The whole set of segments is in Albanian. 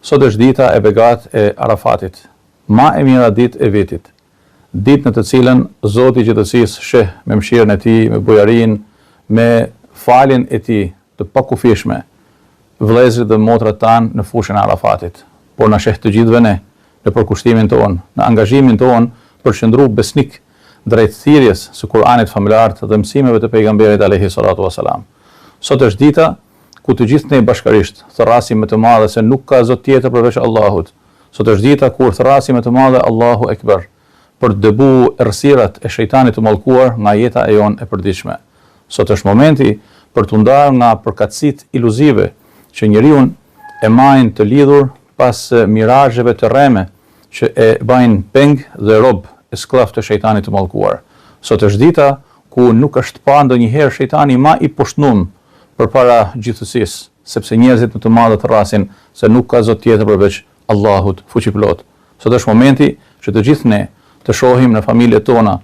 Sot është dita e begat e Arafatit, ma e mira ditë e vitit, ditë në të cilën Zoti i Gjithësisë sheh me mëshirën e tij, me bujarinë, me faljen e tij të pakufishme vëllezërit dhe motrat tanë në fushën e Arafatit, por na sheh të gjithëve ne në përkushtimin tonë, në angazhimin tonë për qëndru besnik drejt thirrjes së Kur'anit familjar dhe mësimeve të pejgamberit alayhi salatu wasalam. Sot është dita ku të gjithë ne bashkërisht thërrasim me të madhe se nuk ka zot tjetër përveç Allahut. Sot është dita kur thërrasim me të madhe Allahu Ekber për të dëbu errësirat e shejtanit të mallkuar nga jeta e jonë e përditshme. Sot është momenti për të ndarë nga përkatësitë iluzive që njeriu e majnë të lidhur pas mirazheve të rreme që e bajnë peng dhe rob e skllav të shejtanit të mallkuar. Sot është dita ku nuk është pa ndonjëherë shejtani ma i poshtnuar përpara gjithësisë, sepse njerëzit më të madhe thërrasin se nuk ka zot tjetër përveç Allahut fuqiplot. Sot është momenti që të gjithë ne të shohim në familjet tona,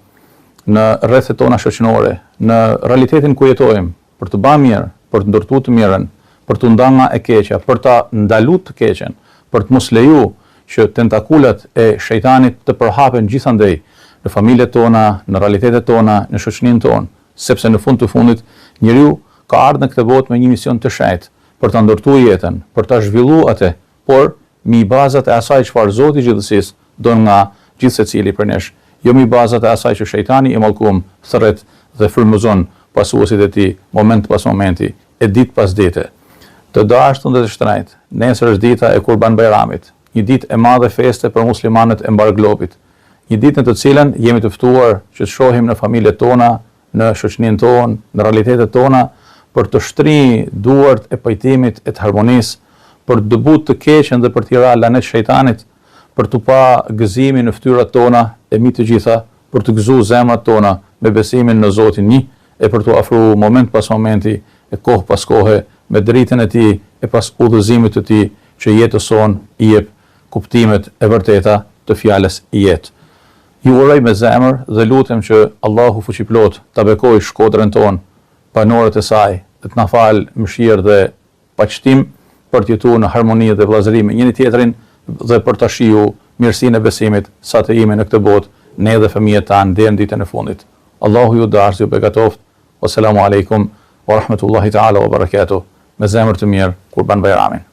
në rrethet tona shoqërore, në realitetin ku jetojmë, për të bërë mirë, për të ndërtuar të mirën, për të ndarë nga e keqja, për ta ndaluar të keqen, për të mos leju që tentakulat e shejtanit të përhapen gjithandej në familjet tona, në realitetet tona, në shoqërinë tonë, sepse në fund të fundit njeriu ka ardhur në këtë botë me një mision të shenjtë, për ta ndërtuar jetën, për ta zhvilluar atë, por mi bazat e asaj çfarë Zoti i Gjithësisë don nga gjithsecili për nesh, jo mi bazat e asaj që shejtani i mallkuar thërret dhe frymëzon pasuesit e tij moment pas momenti, e ditë pas dite. Të dashur dhe të shtrenjtë, nesër është dita e Kurban Bayramit, një ditë e madhe feste për muslimanët e mbar globit, një ditë në të cilën jemi të ftuar që të shohim në familjet tona, në shoqërinë tonë, në realitetet tona, për të shtrirë duart e pajtimit e të harmonisë, për të dëbuar të keqen dhe për t'i rrahë lanet shejtanit, për të pa gëzimin në fytyrat tona e mbi të gjitha, për të gëzuar zemrat tona me besimin në Zotin një, e për të ofruar moment pas momenti, e kohë pas kohe, me dritën e tij e pas udhëzimit të tij që jetëson i jep kuptimet e vërteta të fjalës jetë. Ju uroj me zemër dhe lutem që Allahu fuqiplot ta bekojë Shkodrën tonë, banorët e saj, dhe të na falë mëshirë dhe paqëtim për të jetuar në harmoni dhe vëllazëri me njëri tjetrin dhe për ta shijuar mirësinë e besimit sa të jemi në këtë botë, ne dhe fëmijët tanë deri në ditën e fundit. Allahu ju dashë, ju begatoft. Wassalamu alaikum wa rahmatullahi ta'ala wa barakatuh. Me zemër të mirë, Kurban Bayramin.